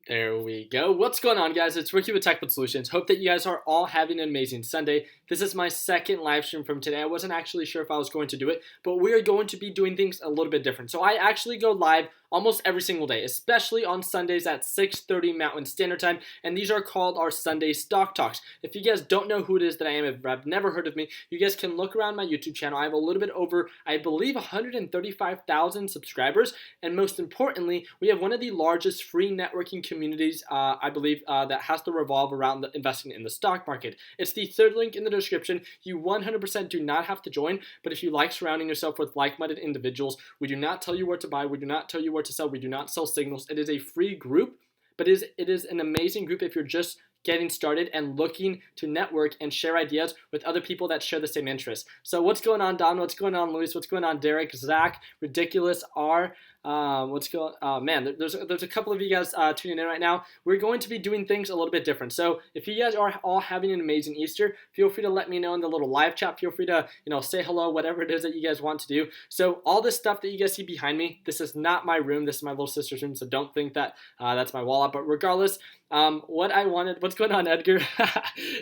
There we go. What's going on, guys? It's Ricky with Technical Solutions. Hope that you guys are all having an amazing Sunday. This is my second live stream from today. I wasn't actually sure if I was going to do it, but we are going to be doing things a little bit different. So I actually go live almost every single day, especially on Sundays at 6:30 Mountain Standard Time, and these are called our Sunday Stock Talks. If you guys don't know who it is that I am, if you've never heard of me, you guys can look around my YouTube channel. I have a little bit over, I believe, 135,000 subscribers, and most importantly, we have one of the largest free networking communities, I believe, that has to revolve around investing in the stock market. It's the third link in the description. You 100% do not have to join, but if you like surrounding yourself with like-minded individuals, we do not tell you where to buy, we do not tell you where to sell, we do not sell signals. It is a free group, but it is an amazing group if you're just getting started and looking to network and share ideas with other people that share the same interests. So what's going on, Don? What's going on, Luis? What's going on, Derek, Zach, Ridiculous, R? What's going on? Man, there's a couple of you guys tuning in right now. We're going to be doing things a little bit different. So if you guys are all having an amazing Easter, feel free to let me know in the little live chat. Feel free to, say hello, whatever it is that you guys want to do. So all this stuff that you guys see behind me, this is not my room. This is my little sister's room, so don't think that that's my wallet. But regardless, what's going on, Edgar?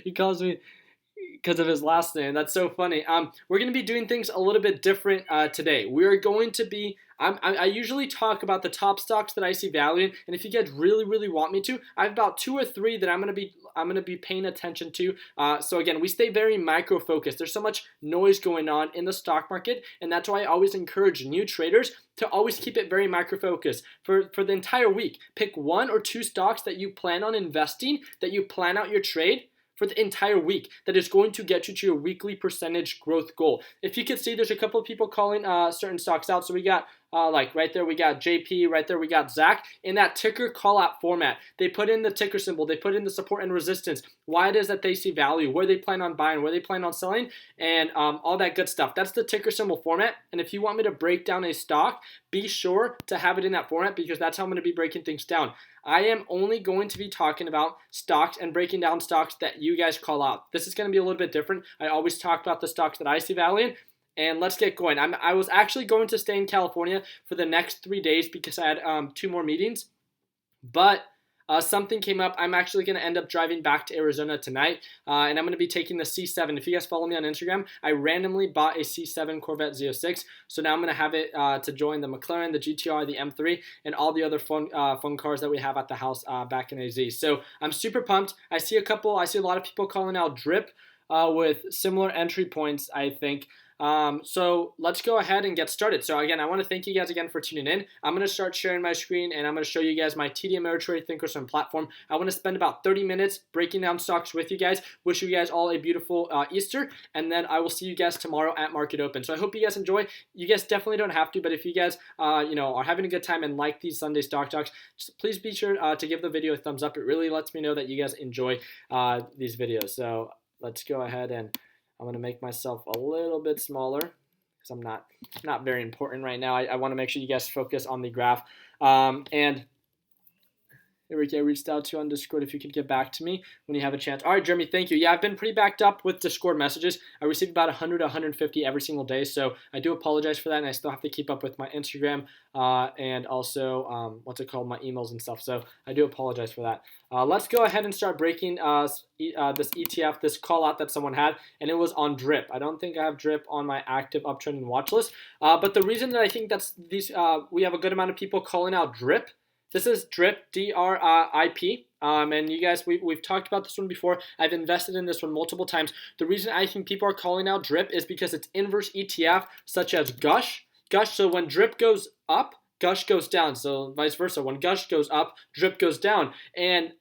He calls me because of his last name. That's so funny. We're going to be doing things a little bit different today. We're going to be, I usually talk about the top stocks that I see value in, and if you guys really want me to, I have about 2 or 3 that I'm going to be paying attention to. So again, we stay very micro focused. There's so much noise going on in the stock market, and that's why I always encourage new traders to always keep it very micro focused for the entire week. Pick 1 or 2 stocks that you plan on investing, that you plan out your trade for the entire week, that is going to get you to your weekly percentage growth goal. If you can see, there's a couple of people calling certain stocks out. So we got like right there, we got JP, right there, we got Zach in that ticker call out format. They put in the ticker symbol, they put in the support and resistance, why it is that they see value, where they plan on buying, where they plan on selling, and all that good stuff. That's the ticker symbol format. And if you want me to break down a stock, be sure to have it in that format, because that's how I'm going to be breaking things down. I am only going to be talking about stocks and breaking down stocks that you guys call out. This is going to be a little bit different. I always talk about the stocks that I see value in. And let's get going. I was actually going to stay in California for the next 3 days because I had 2 more meetings. But something came up. I'm actually going to end up driving back to Arizona tonight, and I'm going to be taking the C7. If you guys follow me on Instagram, I randomly bought a C7 Corvette Z06, so now I'm going to have it to join the McLaren, the GTR, the M3, and all the other fun cars that we have at the house back in AZ. So I'm super pumped. I see a lot of people calling out Drip with similar entry points, I think. So let's go ahead and get started. So again, I want to thank you guys again for tuning in. I'm going to start sharing my screen, and I'm going to show you guys my TD Ameritrade Thinkorswim platform. I want to spend about 30 minutes breaking down stocks with you guys. Wish you guys all a beautiful Easter, and then I will see you guys tomorrow at Market Open. So I hope you guys enjoy. You guys definitely don't have to, but if you guys are having a good time and like these Sunday stock talks, just please be sure to give the video a thumbs up. It really lets me know that you guys enjoy these videos. So let's go ahead, and I'm going to make myself a little bit smaller because I'm not very important right now. I want to make sure you guys focus on the graph. And here we go. Reached out to you on Discord. If you could get back to me when you have a chance. All right, Jeremy, thank you. Yeah, I've been pretty backed up with Discord messages. I receive about 100 to 150 every single day, so I do apologize for that, and I still have to keep up with my Instagram and also, my emails and stuff. So I do apologize for that. Let's go ahead and start breaking this ETF, this call out that someone had, and it was on Drip. I don't think I have Drip on my active uptrending watch list, but the reason that I think that's we have a good amount of people calling out Drip. This is Drip, D-R-I-P, and you guys, we've talked about this one before. I've invested in this one multiple times. The reason I think people are calling out Drip is because it's inverse ETF, such as Gush. So when Drip goes up, Gush goes down. So vice versa. When Gush goes up, Drip goes down. And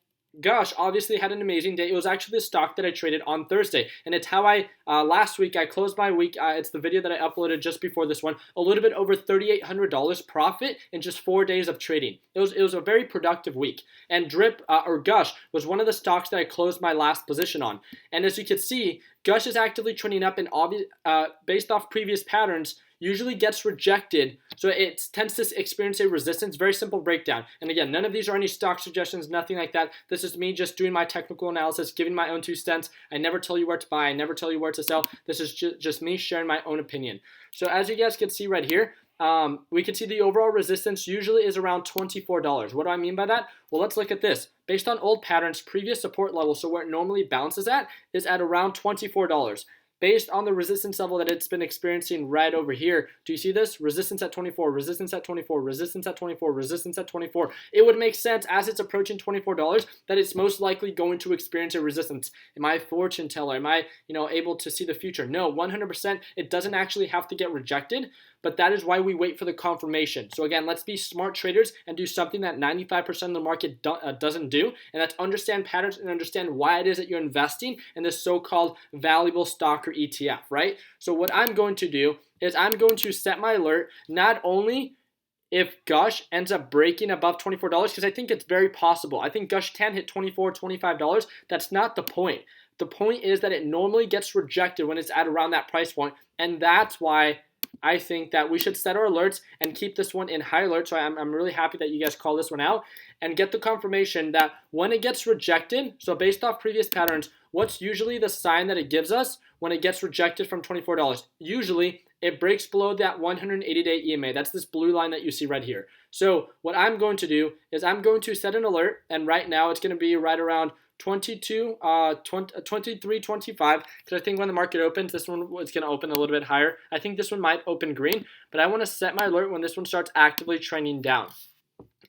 Gush obviously had an amazing day. It was actually the stock that I traded on Thursday, and it's how last week I closed my week. It's the video that I uploaded just before this one. A little bit over $3,800 profit in just 4 days of trading. It was a very productive week. And Drip or Gush was one of the stocks that I closed my last position on. And as you can see, Gush is actively trending up, and based off previous patterns, usually gets rejected, so it tends to experience a resistance. Very simple breakdown. And again, none of these are any stock suggestions, nothing like that. This is me just doing my technical analysis, giving my own 2 cents. I never tell you where to buy. I never tell you where to sell. This is just me sharing my own opinion. So as you guys can see right here, we can see the overall resistance usually is around $24. What do I mean by that? Well, let's look at this. Based on old patterns, previous support level, so where it normally bounces at, is at around $24. Based on the resistance level that it's been experiencing right over here, do you see this? Resistance at 24, resistance at 24, resistance at 24, resistance at 24. It would make sense as it's approaching $24 that it's most likely going to experience a resistance. Am I a fortune teller? Am I, able to see the future? No, 100%. It doesn't actually have to get rejected, but that is why we wait for the confirmation. So again, let's be smart traders and do something that 95% of the market doesn't do, and that's understand patterns and understand why it is that you're investing in this so-called valuable stock or ETF, right? So what I'm going to do is I'm going to set my alert not only if Gush ends up breaking above $24, because I think it's very possible. I think Gush can hit $24, $25. That's not the point. The point is that it normally gets rejected when it's at around that price point, and that's why I think that we should set our alerts and keep this one in high alert. So I'm really happy that you guys call this one out and get the confirmation that when it gets rejected, so based off previous patterns, what's usually the sign that it gives us when it gets rejected from $24? Usually it breaks below that 180-day EMA. That's this blue line that you see right here. So what I'm going to do is I'm going to set an alert, and right now it's going to be right around 23.25, because I think when the market opens, this one is going to open a little bit higher. I think this one might open green, but I want to set my alert when this one starts actively trending down.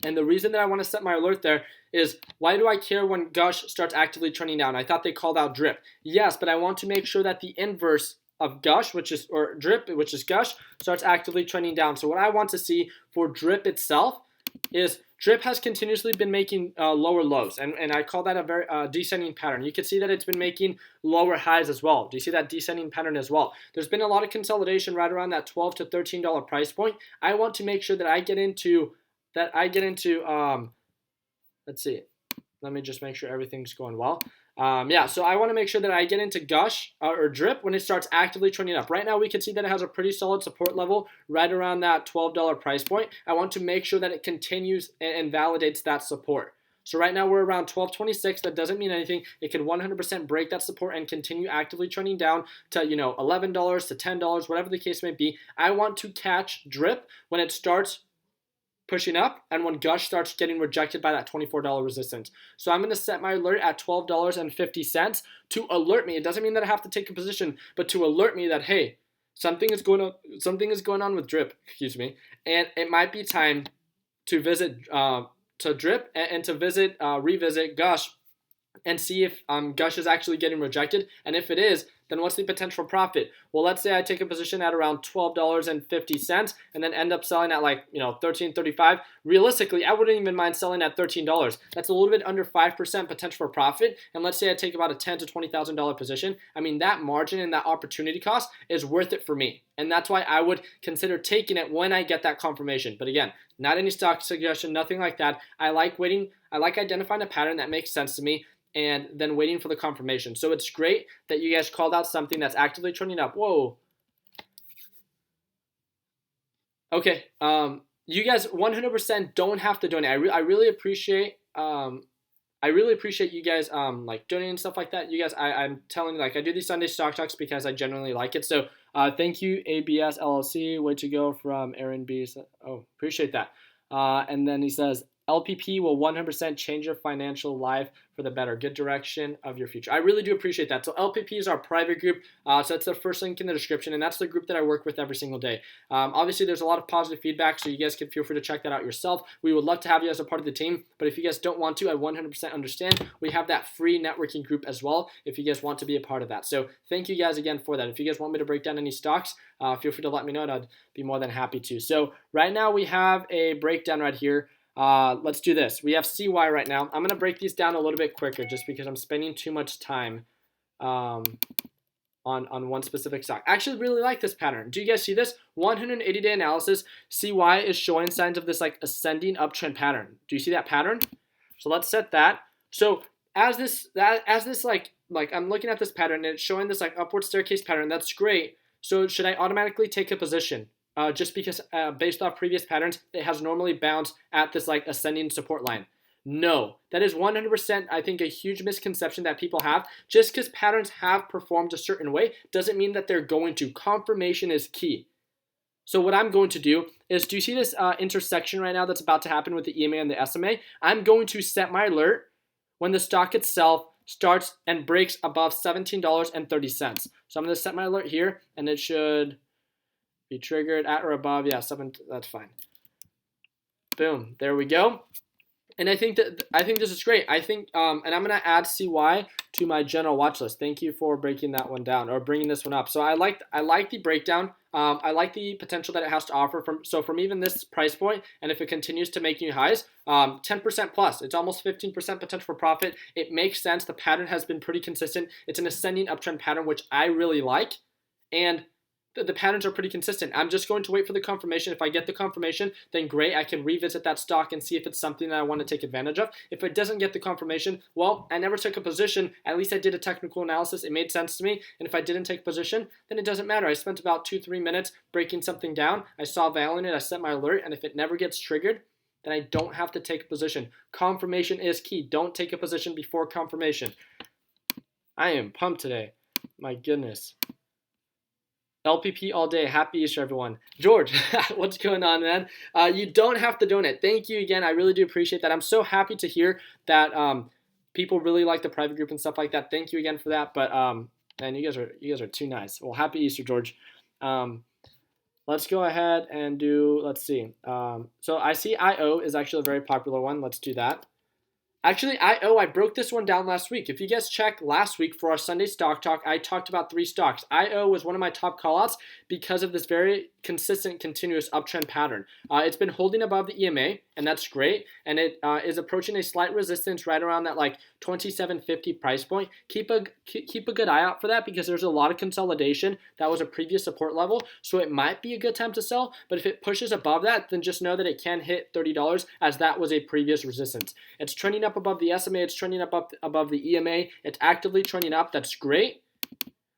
And the reason that I want to set my alert there is, why do I care when Gush starts actively trending down? I thought they called out drip. Yes, but I want to make sure that the inverse of Gush, drip, which is Gush, starts actively trending down. So what I want to see for drip itself is drip has continuously been making lower lows, and I call that a very descending pattern. You can see that it's been making lower highs as well. Do you see that descending pattern as well? There's been a lot of consolidation right around that $12 to $13 price point. I want to make sure that I get into let's see. Let me just make sure everything's going well. So I want to make sure that I get into Gush or drip when it starts actively trending up. Right now we can see that it has a pretty solid support level right around that $12 price point. I want to make sure that it continues and validates that support. So right now we're around $12.26. That doesn't mean anything. It could 100% break that support and continue actively trending down to $11 to $10, whatever the case may be. I want to catch drip when it starts pushing up and when Gush starts getting rejected by that $24 resistance. So I'm going to set my alert at $12.50 to alert me. It doesn't mean that I have to take a position, but to alert me that, hey, something is going on with drip, and it might be time to visit drip and to revisit Gush and see if Gush is actually getting rejected, and if it is, then what's the potential profit? Well, let's say I take a position at around $12.50 and then end up selling at $13.35. Realistically, I wouldn't even mind selling at $13. That's a little bit under 5% potential for profit. And let's say I take about a $10,000 to $20,000 position. I mean, that margin and that opportunity cost is worth it for me. And that's why I would consider taking it when I get that confirmation. But again, not any stock suggestion, nothing like that. I like waiting. I like identifying a pattern that makes sense to me and then waiting for the confirmation. So it's great that you guys called out something that's actively trending up. Whoa. Okay. You guys 100% don't have to donate. I really appreciate you guys donating and stuff like that. You guys, I'm telling you, I do these Sunday stock talks because I genuinely like it. So thank you, ABS LLC. Way to go from Aaron B. Oh, appreciate that. And then he says, LPP will 100% change your financial life for the better. Good direction of your future. I really do appreciate that. So LPP is our private group. So that's the first link in the description, and that's the group that I work with every single day. Obviously, there's a lot of positive feedback, so you guys can feel free to check that out yourself. We would love to have you as a part of the team, but if you guys don't want to, I 100% understand. We have that free networking group as well if you guys want to be a part of that. So thank you guys again for that. If you guys want me to break down any stocks, feel free to let me know, and I'd be more than happy to. So right now we have a breakdown right here. Let's do this. We have CY right now. I'm going to break these down a little bit quicker just because I'm spending too much time on one specific stock. I actually really like this pattern. Do you guys see this? 180-day analysis. CY is showing signs of this ascending uptrend pattern. Do you see that pattern? So let's set that. So as this I'm looking at this pattern and it's showing this upward staircase pattern. That's great. So should I automatically take a position? Just because based off previous patterns, it has normally bounced at this ascending support line. No, that is 100%, I think, a huge misconception that people have. Just because patterns have performed a certain way doesn't mean that they're going to. Confirmation is key. So what I'm going to do is, do you see this intersection right now that's about to happen with the EMA and the SMA? I'm going to set my alert when the stock itself starts and breaks above $17.30. So I'm going to set my alert here, and it should be triggered at or above, yeah, that's fine. Boom, there we go. And I think this is great. I think, and I'm gonna add CY to my general watch list. Thank you for breaking that one down, or bringing this one up. So I like the breakdown. I like the potential that it has to offer from even this price point, and if it continues to make new highs, 10% plus. It's almost 15% potential for profit. It makes sense. The pattern has been pretty consistent. It's an ascending uptrend pattern, which I really like, and the patterns are pretty consistent. I'm just going to wait for the confirmation. If I get the confirmation, then great. I can revisit that stock and see if it's something that I want to take advantage of. If it doesn't get the confirmation, well, I never took a position. At least I did a technical analysis. It made sense to me. And if I didn't take a position, then it doesn't matter. I spent about 2-3 minutes breaking something down. I saw value in it. I set my alert. And if it never gets triggered, then I don't have to take a position. Confirmation is key. Don't take a position before confirmation. I am pumped today. My goodness. LPP all day. Happy Easter, everyone. George, what's going on, man? You don't have to donate. Thank you again. I really do appreciate that. I'm so happy to hear that people really like the private group and stuff like that. Thank you again for that. But man, you guys are too nice. Well, happy Easter, George. Let's go ahead and do. Let's see. So I see IO is actually a very popular one. Let's do that. Actually, I broke this one down last week. If you guys check last week for our Sunday Stock Talk, I talked about 3 stocks. IO was one of my top callouts because of this very consistent, continuous uptrend pattern. It's been holding above the EMA, and that's great. And it is approaching a slight resistance right around that like 27.50 price point. Keep a good eye out for that, because there's a lot of consolidation. That was a previous support level, so it might be a good time to sell. But if it pushes above that, then just know that it can hit $30, as that was a previous resistance. It's trending up above the SMA. It's trending up above the EMA. It's actively trending up. That's great.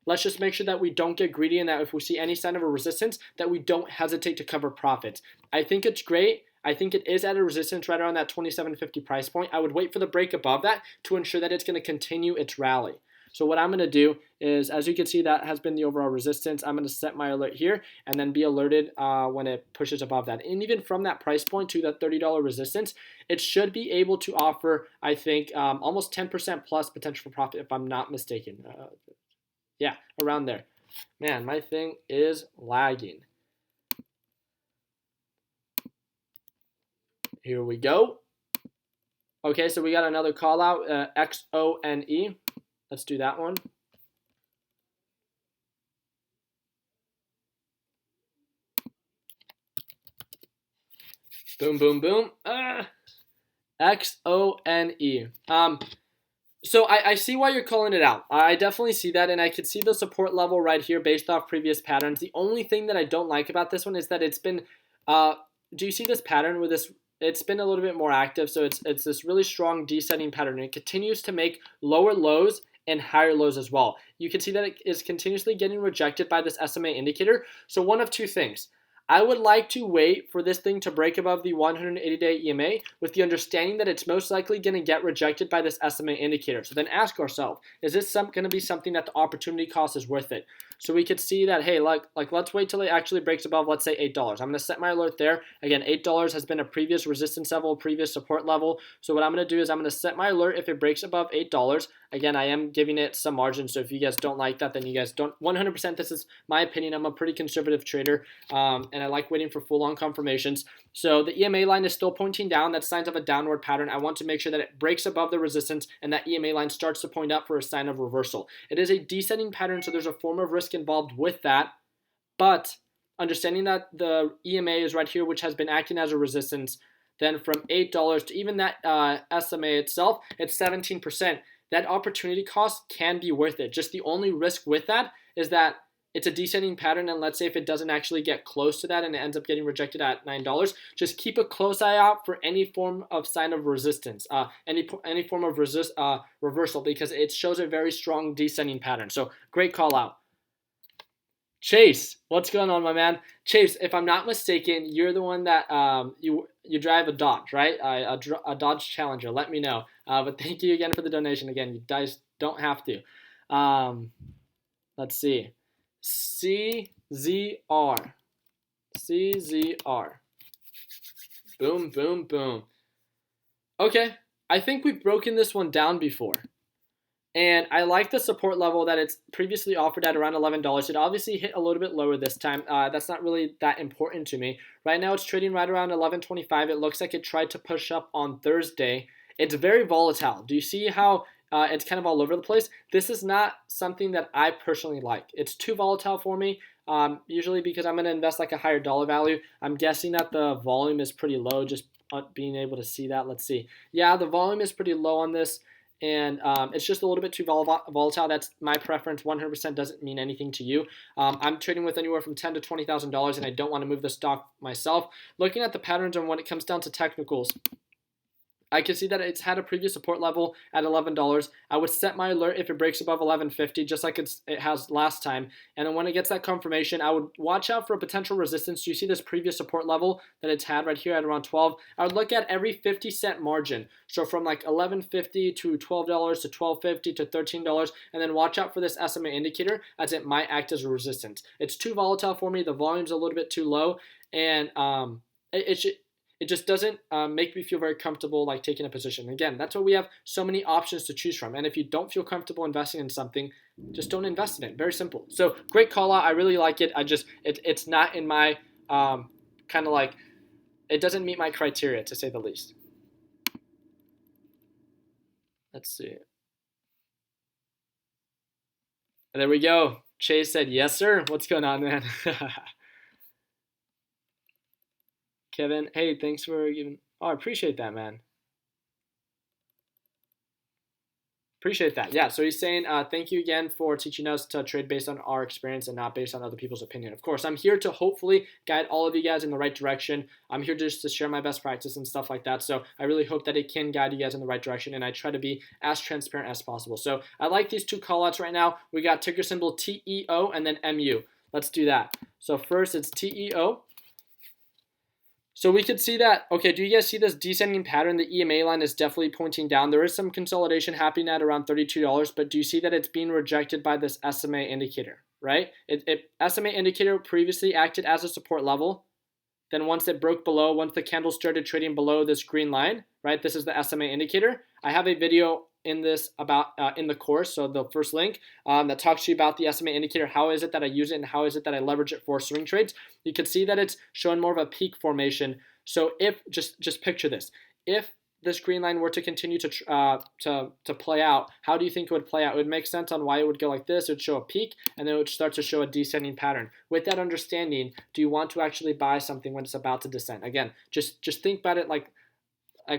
Let's just make sure that we don't get greedy, and that if we see any sign of a resistance, that we don't hesitate to cover profits. I think it's great. I think it is at a resistance right around that 27.50 price point. I would wait for the break above that to ensure that it's going to continue its rally. So what I'm going to do is, as you can see, that has been the overall resistance. I'm going to set my alert here and then be alerted when it pushes above that. And even from that price point to that $30 resistance, it should be able to offer, I think, almost 10% plus potential for profit, if I'm not mistaken. Yeah, around there. Man, my thing is lagging. Here we go. Okay, so we got another call out, XONE. Let's do that one. Boom, boom, boom. XONE. So I see why you're calling it out. I definitely see that, and I could see the support level right here based off previous patterns. The only thing that I don't like about this one is that it's been, do you see this pattern with this? It's been a little bit more active, so it's this really strong descending pattern. It continues to make lower lows and higher lows as well. You can see that it is continuously getting rejected by this SMA indicator. So one of two things. I would like to wait for this thing to break above the 180-day EMA with the understanding that it's most likely going to get rejected by this SMA indicator. So then ask ourselves, is this going to be something that the opportunity cost is worth it? So we could see that, hey, like let's wait till it actually breaks above, let's say, $8. I'm going to set my alert there. Again, $8 has been a previous resistance level, previous support level. So what I'm going to do is I'm going to set my alert if it breaks above $8. Again, I am giving it some margin, so if you guys don't like that, then you guys don't. 100%, this is my opinion. I'm a pretty conservative trader, and I like waiting for full-on confirmations. So the EMA line is still pointing down. That's signs of a downward pattern. I want to make sure that it breaks above the resistance and that EMA line starts to point up for a sign of reversal. It is a descending pattern, so there's a form of risk involved with that, but understanding that the EMA is right here, which has been acting as a resistance, then from $8 to even that SMA itself, it's 17%. That opportunity cost can be worth it. Just the only risk with that is that it's a descending pattern, and let's say if it doesn't actually get close to that and it ends up getting rejected at $9, just keep a close eye out for any form of sign of resistance, any form of reversal, because it shows a very strong descending pattern. So great call out. Chase, what's going on, my man? Chase, if I'm not mistaken, you're the one that you drive a Dodge, right? A Dodge Challenger. Let me know. But thank you again for the donation. Again, you guys don't have to. Let's see. CZR. CZR. Boom, boom, boom. Okay, I think we've broken this one down before. And I like the support level that it's previously offered at around $11. It obviously hit a little bit lower this time. That's not really that important to me. Right now it's trading right around $11.25. It looks like it tried to push up on Thursday. It's very volatile. Do you see how it's kind of all over the place? This is not something that I personally like. It's too volatile for me. Usually because I'm going to invest like a higher dollar value. I'm guessing that the volume is pretty low, just being able to see that. Let's see. Yeah, the volume is pretty low on this. And it's just a little bit too volatile. That's my preference. 100% doesn't mean anything to you. I'm trading with anywhere from $10,000 to $20,000, and I don't want to move the stock myself. Looking at the patterns and when it comes down to technicals, I can see that it's had a previous support level at $11. I would set my alert if it breaks above $11.50, just like it has last time. And then when it gets that confirmation, I would watch out for a potential resistance. Do you see this previous support level that it's had right here at around 12? I would look at every 50-cent margin. So from like $11.50 to $12 to $12.50 to $13, and then watch out for this SMA indicator as it might act as a resistance. It's too volatile for me. The volume's a little bit too low, and it just doesn't make me feel very comfortable like taking a position. Again, that's why we have so many options to choose from. And if you don't feel comfortable investing in something, just don't invest in it. Very simple. So great call out. I really like it. It's not in my kind of like, it doesn't meet my criteria, to say the least. Let's see. And there we go. Chase said, yes, sir. What's going on, man? Kevin, hey, thanks for giving. Oh, I appreciate that, man. Appreciate that. Yeah, so he's saying, thank you again for teaching us to trade based on our experience and not based on other people's opinion. Of course, I'm here to hopefully guide all of you guys in the right direction. I'm here just to share my best practice and stuff like that. So I really hope that it can guide you guys in the right direction, and I try to be as transparent as possible. So I like these two callouts right now. We got ticker symbol TEO and then MU. Let's do that. So first it's TEO. So we could see that, okay, do you guys see this descending pattern? The EMA line is definitely pointing down. There is some consolidation happening at around $32, but do you see that it's being rejected by this SMA indicator, right? SMA indicator previously acted as a support level. Then once it broke below, once the candle started trading below this green line, right? This is the SMA indicator. I have a video in this about in the course, so the first link that talks to you about the SMA indicator. How is it that I use it and how is it that I leverage it for swing trades? You can see that it's showing more of a peak formation. So if just picture this, if this green line were to continue to play out, how do you think it would play out? It would make sense on why it would go like this. It would show a peak and then it would start to show a descending pattern. With that understanding, do you want to actually buy something when it's about to descend? Again, just think about it like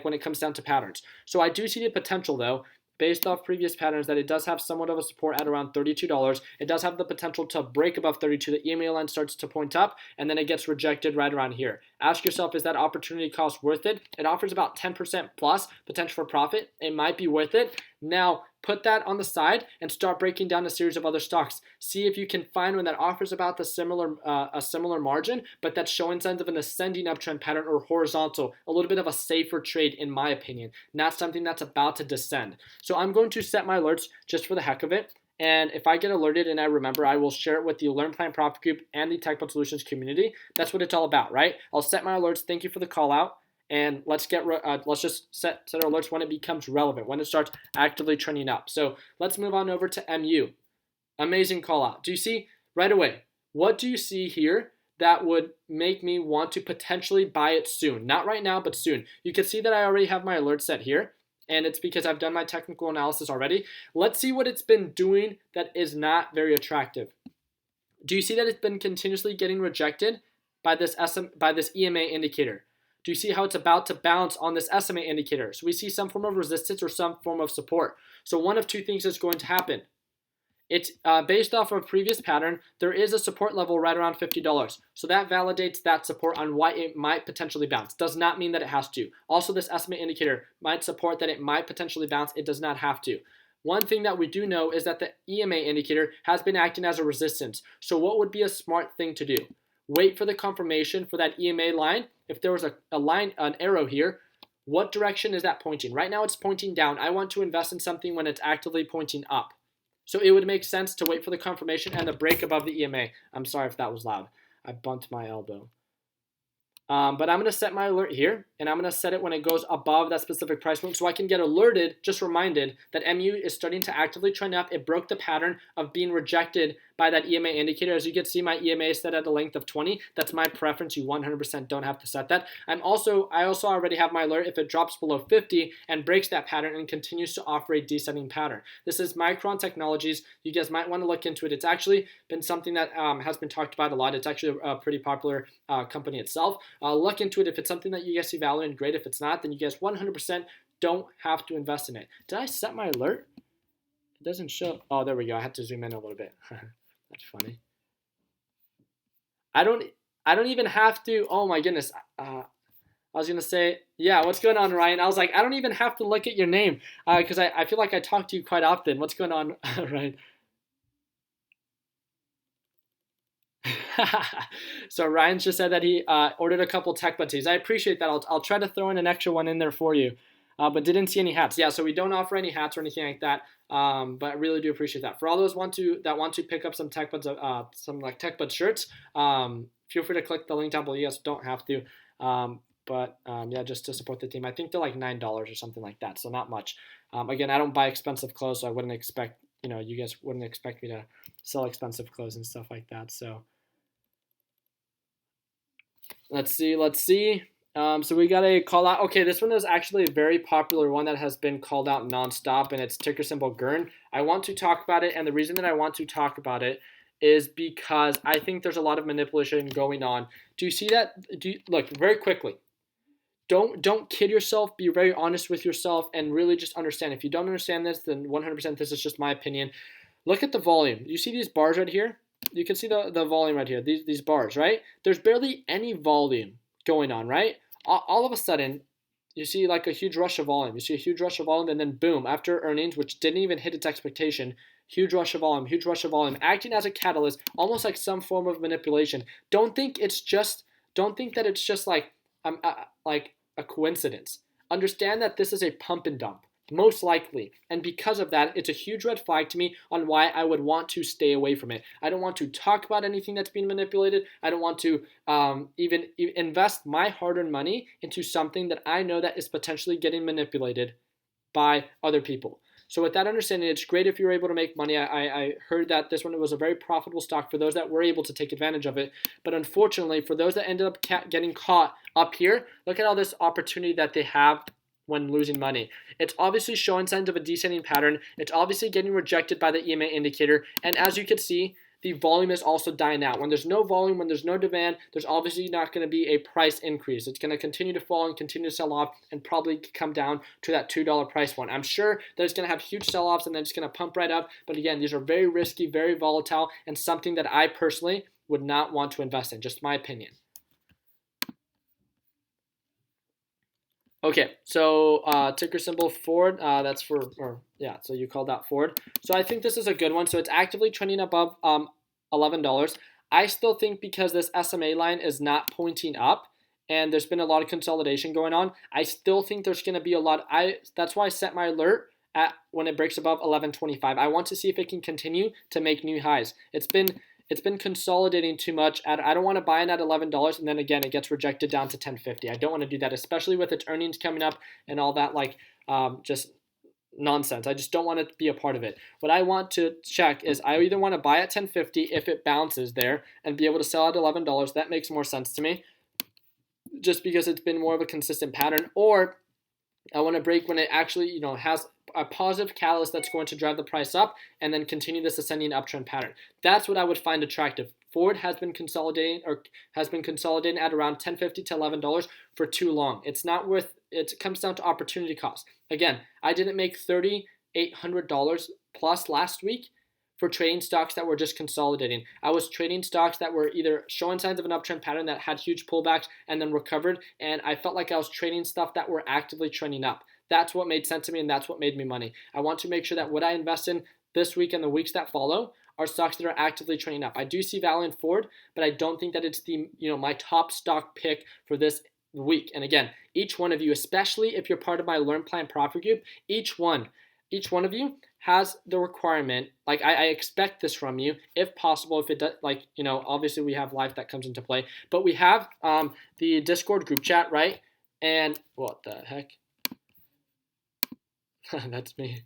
when it comes down to patterns. So I do see the potential though, based off previous patterns, that it does have somewhat of a support at around $32. It does have the potential to break above 32. The EMA line starts to point up, and then it gets rejected right around here. Ask yourself, is that opportunity cost worth it? It offers about 10% plus potential for profit. It might be worth it. Now, put that on the side and start breaking down a series of other stocks. See if you can find one that offers about a similar margin, but that's showing signs of an ascending uptrend pattern or horizontal, a little bit of a safer trade in my opinion, not something that's about to descend. So I'm going to set my alerts just for the heck of it. And if I get alerted and I remember, I will share it with the Learn Plan Profit Group and the Technical Solutions community. That's what it's all about, right? I'll set my alerts. Thank you for the call out. And let's just set our alerts when it becomes relevant, when it starts actively trending up. So let's move on over to MU. Amazing call out. Do you see right away? What do you see here that would make me want to potentially buy it soon? Not right now, but soon. You can see that I already have my alert set here, and it's because I've done my technical analysis already. Let's see what it's been doing that is not very attractive. Do you see that it's been continuously getting rejected by this EMA indicator? Do you see how it's about to bounce on this SMA indicator? So we see some form of resistance or some form of support. So one of two things is going to happen. It's based off of a previous pattern. There is a support level right around $50. So that validates that support on why it might potentially bounce. Does not mean that it has to. Also, this SMA indicator might support that it might potentially bounce. It does not have to. One thing that we do know is that the EMA indicator has been acting as a resistance. So what would be a smart thing to do? Wait for the confirmation for that EMA line. If there was an arrow here, what direction is that pointing? Right now it's pointing down. I want to invest in something when it's actively pointing up. So it would make sense to wait for the confirmation and the break above the EMA. I'm sorry if that was loud. I bumped my elbow. But I'm going to set my alert here, and I'm going to set it when it goes above that specific price point so I can get alerted, just reminded that MU is starting to actively trend up. It broke the pattern of being rejected by that EMA indicator. As you can see, my EMA is set at a length of 20. That's my preference. You 100% don't have to set that. I also already have my alert if it drops below 50 and breaks that pattern and continues to offer a descending pattern. This is Micron Technologies. You guys might want to look into it. It's actually been something that has been talked about a lot. It's actually a pretty popular company itself. Look into it. If it's something that you guys see value in, great. If it's not, then you guys 100% don't have to invest in it. Did I set my alert? It doesn't show. Oh, there we go. I had to zoom in a little bit. That's funny. I don't even have to. Oh my goodness. I was gonna say, yeah. What's going on, Ryan? I was like, I don't even have to look at your name because I feel like I talk to you quite often. What's going on, Ryan? So Ryan just said that he ordered a couple tech buddies. I appreciate that. I'll try to throw in an extra one in there for you, but didn't see any hats. Yeah, so we don't offer any hats or anything like that. But I really do appreciate that. For all those that want to pick up some tech buds, some like tech bud shirts, feel free to click the link down below. You guys don't have to. Yeah, just to support the team. I think they're like $9 or something like that, so not much. Again, I don't buy expensive clothes, so I wouldn't expect, you guys wouldn't expect me to sell expensive clothes and stuff like that. So let's see. So we got a call out. Okay, this one is actually a very popular one that has been called out nonstop, and it's ticker symbol GERN. I want to talk about it, and the reason that I want to talk about it is because I think there's a lot of manipulation going on. Do you see that? Look, very quickly. Don't kid yourself. Be very honest with yourself and really just understand. If you don't understand this, then 100% this is just my opinion. Look at the volume. You see these bars right here? You can see the volume right here, these bars, right? There's barely any volume going on, right? All of a sudden, you see like a huge rush of volume. You see a huge rush of volume, and then boom, after earnings, which didn't even hit its expectation, huge rush of volume, acting as a catalyst, almost like some form of manipulation. Don't think that it's just like a coincidence. Understand that this is a pump and dump, most likely. And because of that, it's a huge red flag to me on why I would want to stay away from it. I don't want to talk about anything that's being manipulated. I don't want to even invest my hard-earned money into something that I know that is potentially getting manipulated by other people. So with that understanding, it's great if you're able to make money. I heard that this one was a very profitable stock for those that were able to take advantage of it. But unfortunately, for those that ended up getting caught up here, look at all this opportunity that they have when losing money. It's obviously showing signs of a descending pattern. It's obviously getting rejected by the EMA indicator. And as you can see, the volume is also dying out. When there's no volume, when there's no demand, there's obviously not going to be a price increase. It's going to continue to fall and continue to sell off and probably come down to that $2 price point. I'm sure that it's going to have huge sell-offs and then it's going to pump right up. But again, these are very risky, very volatile, and something that I personally would not want to invest in. Just my opinion. Okay, so ticker symbol Ford, that's so you called that Ford. So I think this is a good one. So it's actively trending above $11. I still think because this SMA line is not pointing up and there's been a lot of consolidation going on, I still think there's going to be a lot. That's why I set my alert at when it breaks above 11.25. I want to see if it can continue to make new highs. It's been consolidating too much. I don't want to buy in at $11 and then again it gets rejected down to $10.50. I don't want to do that, especially with its earnings coming up and all that just nonsense. I just don't want to be a part of it. What I want to check is I either want to buy at $10.50 if it bounces there and be able to sell at $11. That makes more sense to me just because it's been more of a consistent pattern, or I want to break when it actually has a positive catalyst that's going to drive the price up and then continue this ascending uptrend pattern. That's what I would find attractive. Ford has been consolidating at around $10.50 to $11 for too long. It's not worth it. It comes down to opportunity cost. Again, I didn't make $3,800 plus last week for trading stocks that were just consolidating. I was trading stocks that were either showing signs of an uptrend pattern that had huge pullbacks and then recovered, and I felt like I was trading stuff that were actively trending up. That's what made sense to me, and that's what made me money. I want to make sure that what I invest in this week and the weeks that follow are stocks that are actively trending up. I do see value in Ford, but I don't think that it's my top stock pick for this week. And again, each one of you, especially if you're part of my Learn Plan Profit Group, each one of you has the requirement, like I expect this from you, if possible, if it does, like, obviously we have life that comes into play, but we have the Discord group chat, right? And what the heck? That's me.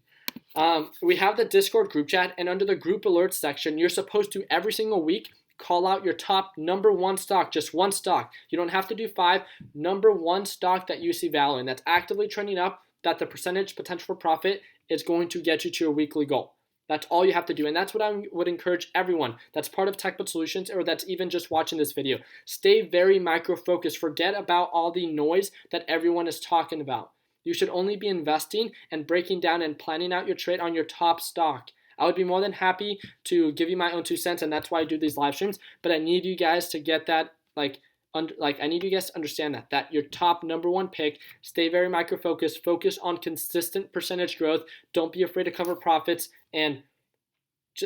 We have the Discord group chat, and under the group alerts section, you're supposed to every single week call out your top number one stock, just one stock. You don't have to do 5. Number one stock that you see value in, that's actively trending up, that the percentage potential for profit is going to get you to your weekly goal. That's all you have to do, and that's what I would encourage everyone that's part of TechBud Solutions, or that's even just watching this video. Stay very micro-focused. Forget about all the noise that everyone is talking about. You should only be investing and breaking down and planning out your trade on your top stock. I would be more than happy to give you my own 2 cents, and that's why I do these live streams, but I need you guys to get that, I need you guys to understand that your top number one pick. Stay very micro-focused. Focus on consistent percentage growth. Don't be afraid to cover profits, and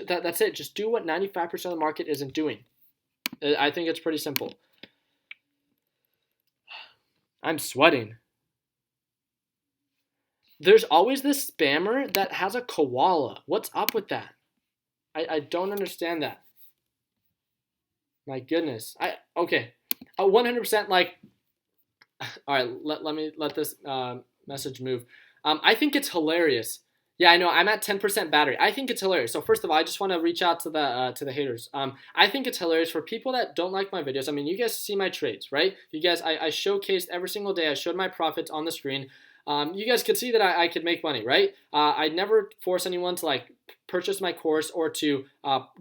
that's it. Just do what 95% of the market isn't doing. I think it's pretty simple. I'm sweating. There's always this spammer that has a koala. What's up with that? I don't understand that. My goodness. Okay. 100% like, all right, let me let this message move. I think it's hilarious. Yeah, I know. I'm at 10% battery. I think it's hilarious. So first of all, I just want to reach out to the haters. I think it's hilarious for people that don't like my videos. I mean, you guys see my trades, right? You guys, I showcased every single day. I showed my profits on the screen. You guys could see that I could make money, right? I never force anyone to purchase my course or to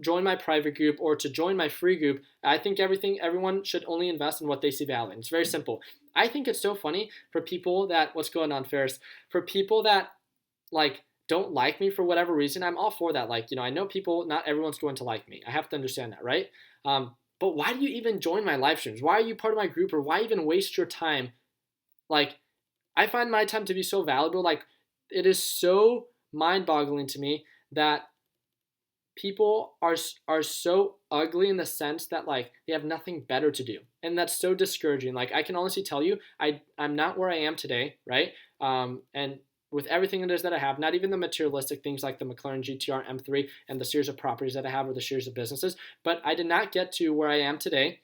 join my private group or to join my free group. I think everyone should only invest in what they see value in. It's very simple. I think it's so funny for people that, what's going on, Ferris? For people that don't like me for whatever reason, I'm all for that. I know people, not everyone's going to like me. I have to understand that, right? But why do you even join my live streams? Why are you part of my group, or why even waste your time? I find my time to be so valuable. It is so mind-boggling to me that people are so ugly in the sense that they have nothing better to do, and that's so discouraging. I can honestly tell you, I'm not where I am today, right? And with everything it is that I have, not even the materialistic things like the McLaren GTR M3 and the series of properties that I have, or the series of businesses, but I did not get to where I am today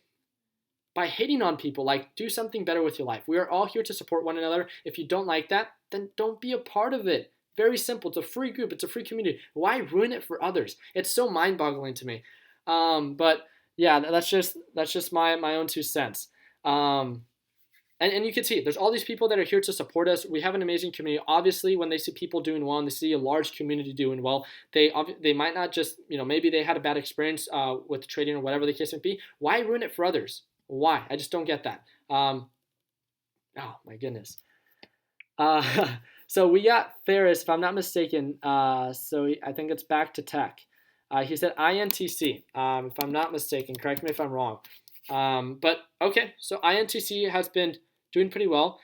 by hating on people. Do something better with your life. We are all here to support one another. If you don't like that, then don't be a part of it. Very simple. It's a free group. It's a free community. Why ruin it for others? It's so mind-boggling to me. But yeah, that's just my own 2 cents. And you can see there's all these people that are here to support us. We have an amazing community. Obviously, when they see people doing well and they see a large community doing well, they might not just, maybe they had a bad experience with trading or whatever the case may be. Why ruin it for others? Why? I just don't get that. Oh my goodness. So we got Ferris, if I'm not mistaken. So I think it's back to tech. He said INTC, if I'm not mistaken. Correct me if I'm wrong. But okay, so INTC has been doing pretty well.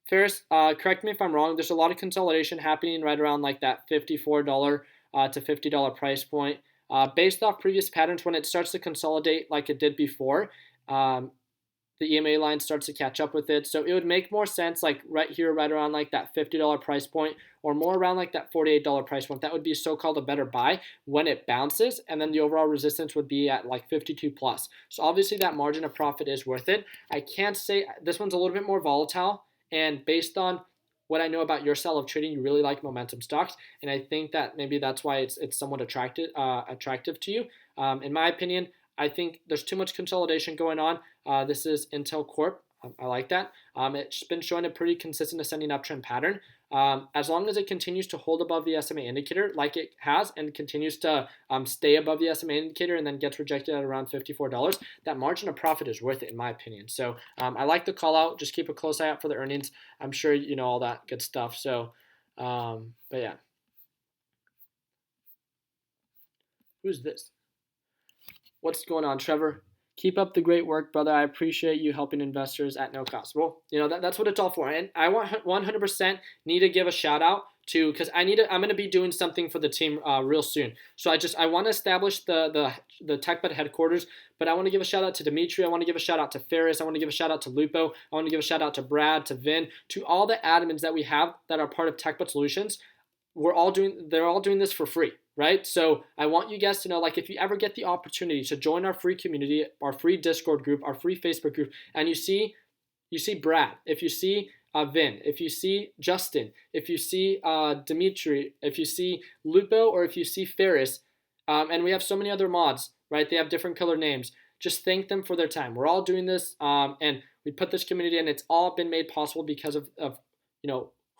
Ferris, correct me if I'm wrong. There's a lot of consolidation happening right around that $54 to $50 price point. Based off previous patterns, when it starts to consolidate like it did before, the EMA line starts to catch up with it. So it would make more sense right here, right around that $50 price point, or more around that $48 price point. That would be so-called a better buy when it bounces, and then the overall resistance would be at 52 plus. So obviously that margin of profit is worth it. I can't say, this one's a little bit more volatile, and based on what I know about your style of trading, you really like momentum stocks, and I think that maybe that's why it's somewhat attractive to you. In my opinion, I think there's too much consolidation going on. This is Intel Corp. I like that. It's been showing a pretty consistent ascending uptrend pattern. As long as it continues to hold above the SMA indicator like it has, and continues to stay above the SMA indicator and then gets rejected at around $54, that margin of profit is worth it in my opinion. So I like the call out. Just keep a close eye out for the earnings. I'm sure you know all that good stuff. So, but yeah. Who's this? What's going on, Trevor? Keep up the great work, brother. I appreciate you helping investors at no cost. Well, that's what it's all for. And I 100% need to give a shout out to, because I'm going to be doing something for the team real soon. So I want to establish the TechBud headquarters, but I want to give a shout out to Dimitri. I want to give a shout out to Ferris. I want to give a shout out to Lupo. I want to give a shout out to Brad, to Vin, to all the admins that we have that are part of TechBud Solutions. they're all doing this for free, right? So I want you guys to know, like, if you ever get the opportunity to join our free community, our free Discord group, our free Facebook group, and you see Brad, if you see Vin, if you see Justin, if you see Dimitri, if you see Lupo, or if you see Ferris, and we have so many other mods, right? They have different color names. Just thank them for their time. We're all doing this, and we put this community in. It's all been made possible because of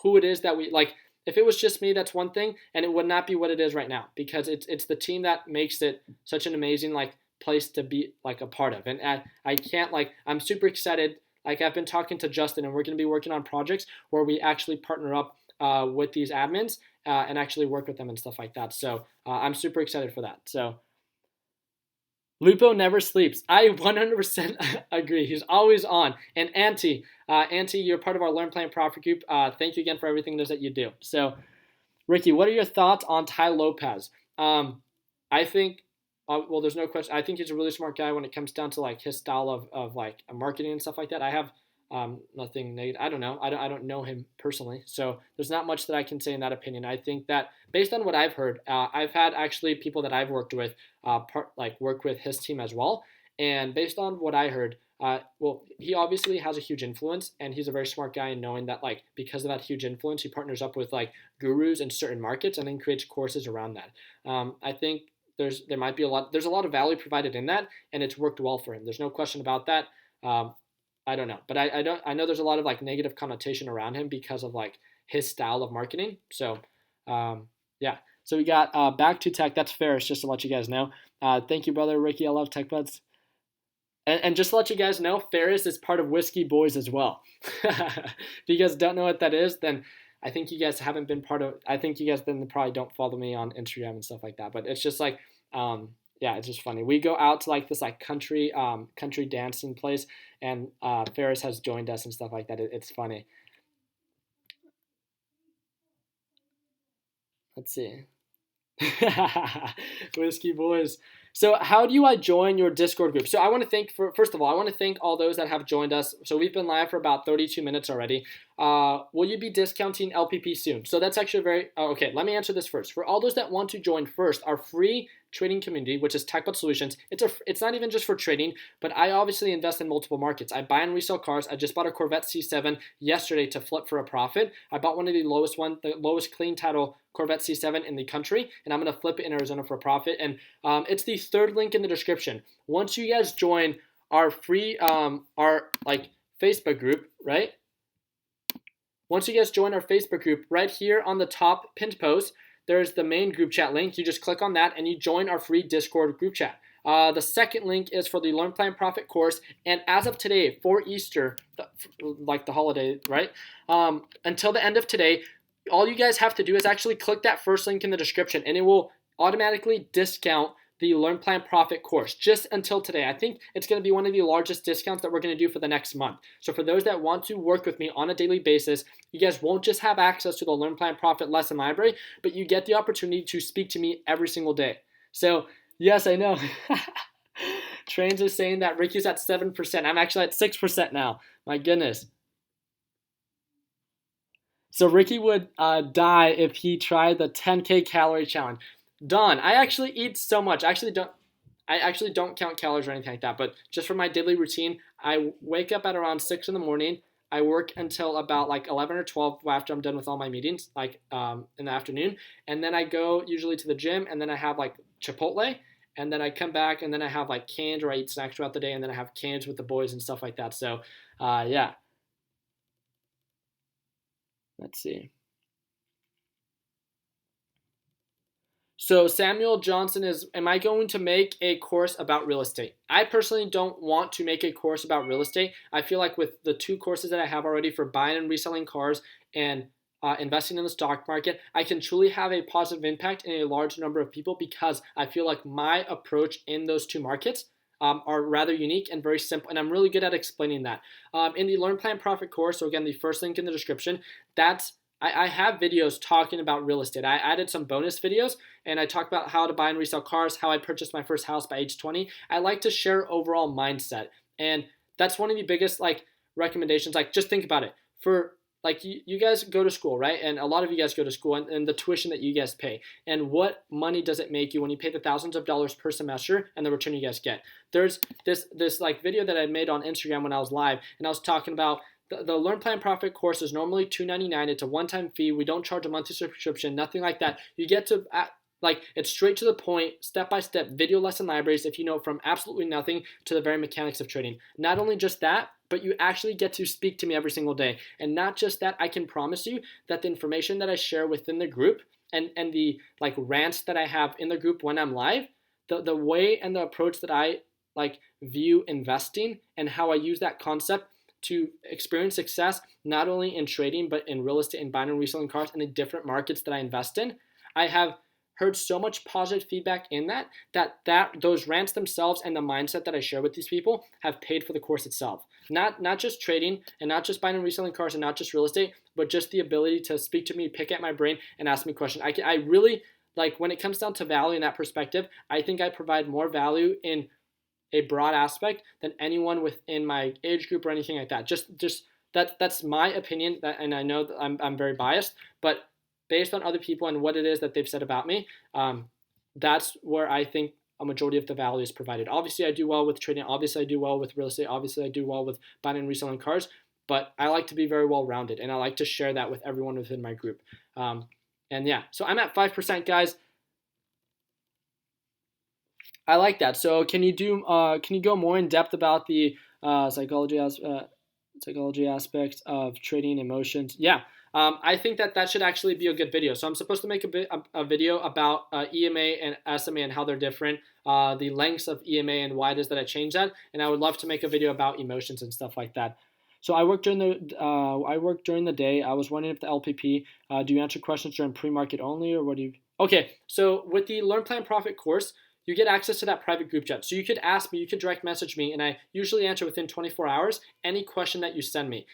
who it is that we like. If it was just me, that's one thing, and it would not be what it is right now, because it's the team that makes it such an amazing place to be a part of. And I can't I'm super excited. I've been talking to Justin, and we're going to be working on projects where we actually partner up with these admins and actually work with them and stuff like that. So I'm super excited for that. So Lupo never sleeps. I 100% agree. He's always on. And Auntie, you're part of our Learn, Plan, Profit group. Thank you again for everything it is that you do. So, Ricky, what are your thoughts on Ty Lopez? I think, well, there's no question. I think he's a really smart guy when it comes down to his style of marketing and stuff like that. I have nothing negative. I don't know. I don't know him personally, so there's not much that I can say in that opinion. I think that based on what I've heard, I've had actually people that I've worked with work with his team as well, and based on what I heard, well, he obviously has a huge influence, and he's a very smart guy in knowing that because of that huge influence, he partners up with gurus in certain markets and then creates courses around that. I think there's a lot of value provided in that, and it's worked well for him. There's no question about that. I don't know, but I know there's a lot of negative connotation around him because of his style of marketing. So yeah. So we got back to tech. That's Ferris, just to let you guys know. Thank you, brother Ricky. I love Tech Buds. And just to let you guys know, Ferris is part of Whiskey Boys as well. If you guys don't know what that is, then I think you guys haven't been part of. I think you guys then probably don't follow me on Instagram and stuff like that. But it's just yeah, it's just funny. We go out to this country dancing place, and Ferris has joined us and stuff like that. It's funny. Let's see. Whiskey Boys. So how do I join your Discord group? So I want to thank, first of all, I want to thank all those that have joined us. So we've been live for about 32 minutes already. Will you be discounting LPP soon? So that's actually okay, let me answer this first. For all those that want to join first, our free trading community, which is TechBot Solutions, it's not even just for trading, but I obviously invest in multiple markets. I buy and resell cars. I just bought a Corvette C7 yesterday to flip for a profit. I bought the lowest clean title Corvette C7 in the country, and I'm going to flip it in Arizona for a profit. And it's the third link in the description. Once you guys join our free, Facebook group, right? Once you guys join our Facebook group, right here on the top pinned post, there's the main group chat link. You just click on that and you join our free Discord group chat. The second link is for the Learn, Plan, Profit course. And as of today, for Easter, the holiday, right? Until the end of today, all you guys have to do is actually click that first link in the description, and it will automatically discount the Learn, Plan, Profit course just until today. I think it's going to be one of the largest discounts that we're going to do for the next month. So for those that want to work with me on a daily basis, you guys won't just have access to the Learn, Plan, Profit lesson library, but you get the opportunity to speak to me every single day. So yes, I know. Trains is saying that Ricky's at 7%. I'm actually at 6% now. My goodness. So Ricky would die if he tried the 10K calorie challenge. Don, I actually eat so much. I actually don't count calories or anything like that. But just for my daily routine, I wake up at around 6 in the morning. I work until about 11 or 12 after I'm done with all my meetings, in the afternoon. And then I go usually to the gym, and then I have Chipotle. And then I come back, and then I have cans, or I eat snacks throughout the day, and then I have cans with the boys and stuff like that. So, yeah. Let's see. So Samuel Johnson is, am I going to make a course about real estate? I personally don't want to make a course about real estate. I feel like with the 2 courses that I have already for buying and reselling cars and investing in the stock market, I can truly have a positive impact in a large number of people, because I feel like my approach in those 2 markets are rather unique and very simple, and I'm really good at explaining that. In the Learn, Plan, Profit course, so again, the first link in the description, I have videos talking about real estate. I added some bonus videos, and I talk about how to buy and resell cars, how I purchased my first house by age 20. I like to share overall mindset, and that's one of the biggest recommendations. Just think about it. For like you guys go to school, right? And a lot of you guys go to school, and the tuition that you guys pay. And what money does it make you when you pay the thousands of dollars per semester and the return you guys get? There's this like video that I made on Instagram when I was live, and I was talking about the Learn Plan Profit course is normally $299. It's a one-time fee. We don't charge a monthly subscription, nothing like that. You get to like, it's straight to the point, step-by-step video lesson libraries if you know from absolutely nothing to the very mechanics of trading. Not only just that, but you actually get to speak to me every single day. And not just that, I can promise you that the information that I share within the group and the like rants that I have in the group when I'm live, the way and the approach that I like view investing and how I use that concept to experience success not only in trading but in real estate and buying and reselling cars and the different markets that I invest in. I have heard so much positive feedback in that those rants themselves and the mindset that I share with these people have paid for the course itself. Not just trading and not just buying and reselling cars and not just real estate, but just the ability to speak to me, pick at my brain, and ask me questions. I really, like, when it comes down to value in that perspective, I think I provide more value in a broad aspect than anyone within my age group or anything like that. Just that's my opinion, and I know that I'm very biased, but based on other people and what it is that they've said about me, that's where I think a majority of the value is provided. Obviously, I do well with trading. Obviously, I do well with real estate. Obviously, I do well with buying and reselling cars. But I like to be very well-rounded, and I like to share that with everyone within my group. And yeah, so I'm at 5%, guys. I like that. So can you go more in depth about the psychology aspects of trading emotions? Yeah. I think that should actually be a good video. So I'm supposed to make a video about EMA and SMA and how they're different, the lengths of EMA and why it is that I changed that, and I would love to make a video about emotions and stuff like that. So I work during the day. I was wondering if the LPP, do you answer questions during pre-market only, or what do you? Okay, so with the Learn Plan Profit course, you get access to that private group chat. So you could ask me, you could direct message me, and I usually answer within 24 hours any question that you send me.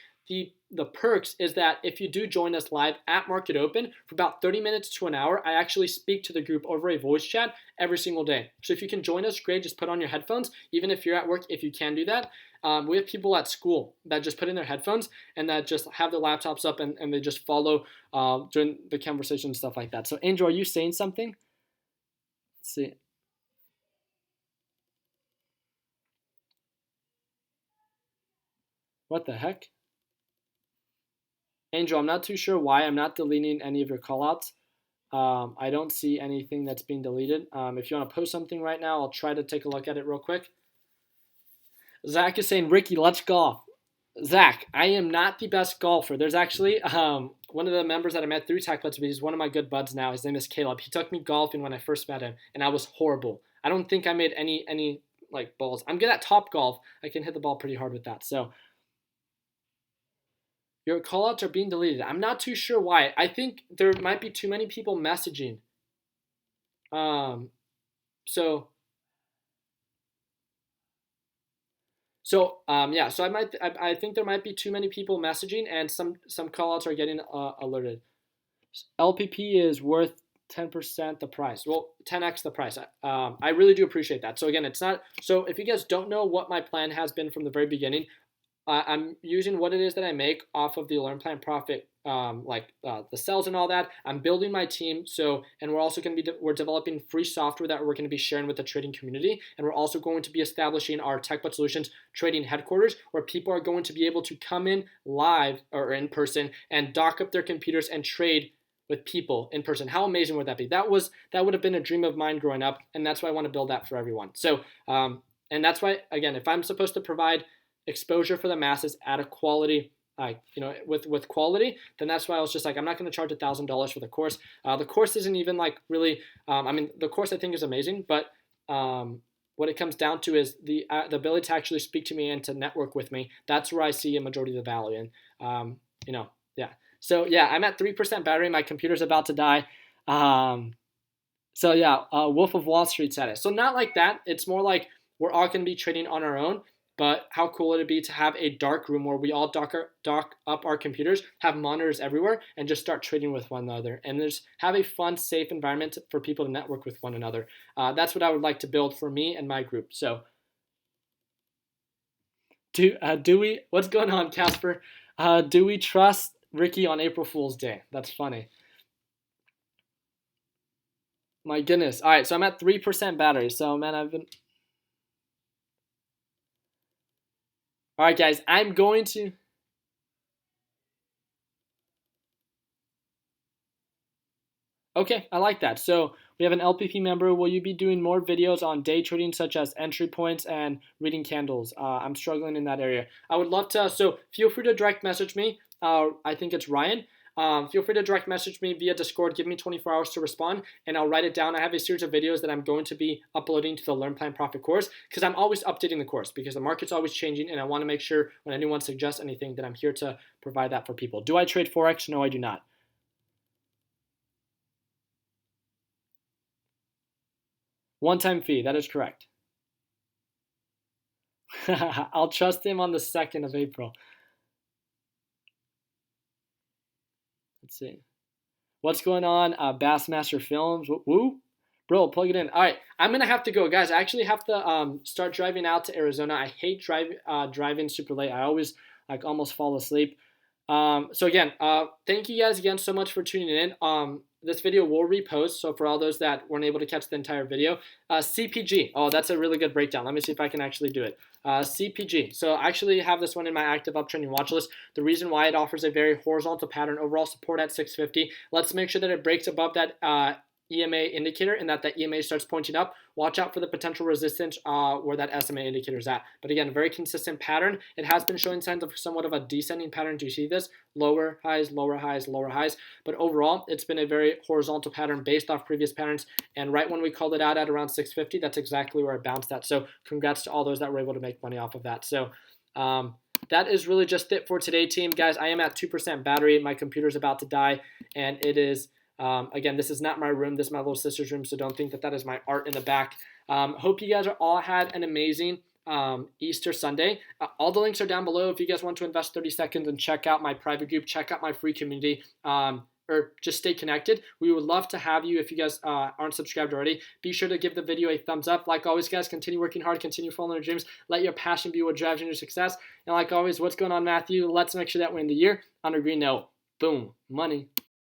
The perks is that if you do join us live at Market Open for about 30 minutes to an hour, I actually speak to the group over a voice chat every single day. So if you can join us, great, just put on your headphones. Even if you're at work, if you can do that. We have people at school that just put in their headphones and that just have their laptops up and they just follow during the conversation and stuff like that. So Angel, are you saying something? Let's see. What the heck? Angel, I'm not too sure why I'm not deleting any of your callouts. I don't see anything that's being deleted. If you want to post something right now, I'll try to take a look at it real quick. Zach is saying, Ricky, let's golf. Zach, I am not the best golfer. There's actually one of the members that I met through TechBuds, but he's one of my good buds now. His name is Caleb. He took me golfing when I first met him, and I was horrible. I don't think I made any like balls. I'm good at top golf. I can hit the ball pretty hard with that. So your callouts are being deleted. I'm not too sure why. I think there might be too many people messaging. So I think there might be too many people messaging, and some callouts are getting alerted. LPP is worth 10% the price. Well, 10x the price. I really do appreciate that. So again, it's not. So if you guys don't know what my plan has been from the very beginning, I'm using what it is that I make off of the Learn Plan Profit, the sales and all that. I'm building my team. And we're also going to we're developing free software that we're going to be sharing with the trading community. And we're also going to be establishing our TechBuds Solutions trading headquarters, where people are going to be able to come in live or in person and dock up their computers and trade with people in person. How amazing would that be? That would have been a dream of mine growing up, and that's why I want to build that for everyone. So, and that's why, again, if I'm supposed to provide exposure for the masses at a quality, with quality, then that's why I was just like, I'm not going to charge $1,000 for the course. The course isn't even like really, the course I think is amazing, but what it comes down to is the ability to actually speak to me and to network with me. That's where I see a majority of the value. And, yeah. So yeah, I'm at 3% battery. My computer's about to die. Wolf of Wall Street said it. So not like that. It's more like we're all going to be trading on our own. But how cool would it be to have a dark room where we all dock up our computers, have monitors everywhere, and just start trading with one another, and just have a fun, safe environment for people to network with one another. That's what I would like to build for me and my group. So, do we? What's going on, Casper? Do we trust Ricky on April Fool's Day. That's funny. My goodness. All right, so I'm at 3% battery. So, man, I've been... All right, guys, I'm going to... Okay, I like that. So we have an LPP member. Will you be doing more videos on day trading, such as entry points and reading candles? I'm struggling in that area. I would love to. So feel free to direct message me. I think it's Ryan. Feel free to direct message me via Discord. Give me 24 hours to respond, and I'll write it down. I have a series of videos that I'm going to be uploading to the Learn Plan Profit course, because I'm always updating the course because the market's always changing, and I want to make sure when anyone suggests anything that I'm here to provide that for people. Do I trade Forex? No, I do not. One-time fee, that is correct. I'll trust him on the 2nd of April. Let's see. What's going on? Bassmaster Films. Woo? Bro, plug it in. All right, I'm going to have to go. Guys, I actually have to start driving out to Arizona. I hate driving super late. I always almost fall asleep. So again, thank you guys again so much for tuning in. This video will repost, so for all those that weren't able to catch the entire video, CPG. Oh, that's a really good breakdown. Let me see if I can actually do it. CPG. So I actually have this one in my active uptrending watch list. The reason why it offers a very horizontal pattern, overall support at 650. Let's make sure that it breaks above that EMA indicator and that EMA starts pointing up. Watch out for the potential resistance where that SMA indicator is at. But again, very consistent pattern. It has been showing signs of somewhat of a descending pattern. Do you see this? Lower highs, lower highs, lower highs. But overall, it's been a very horizontal pattern based off previous patterns. And right when we called it out at around 650, that's exactly where it bounced at. So congrats to all those that were able to make money off of that. So that is really just it for today, team. Guys, I am at 2% battery. My computer's about to die, and it is... again, this is not my room. This is my little sister's room, so don't think that that is my art in the back. Hope you guys are all had an amazing Easter Sunday. All the links are down below. If you guys want to invest 30 seconds and check out my private group, check out my free community, or just stay connected. We would love to have you. If you guys aren't subscribed already, be sure to give the video a thumbs up. Like always, guys, continue working hard, continue following your dreams. Let your passion be what drives your success. And like always, what's going on, Matthew? Let's make sure that we end the year on a green note. Boom, money.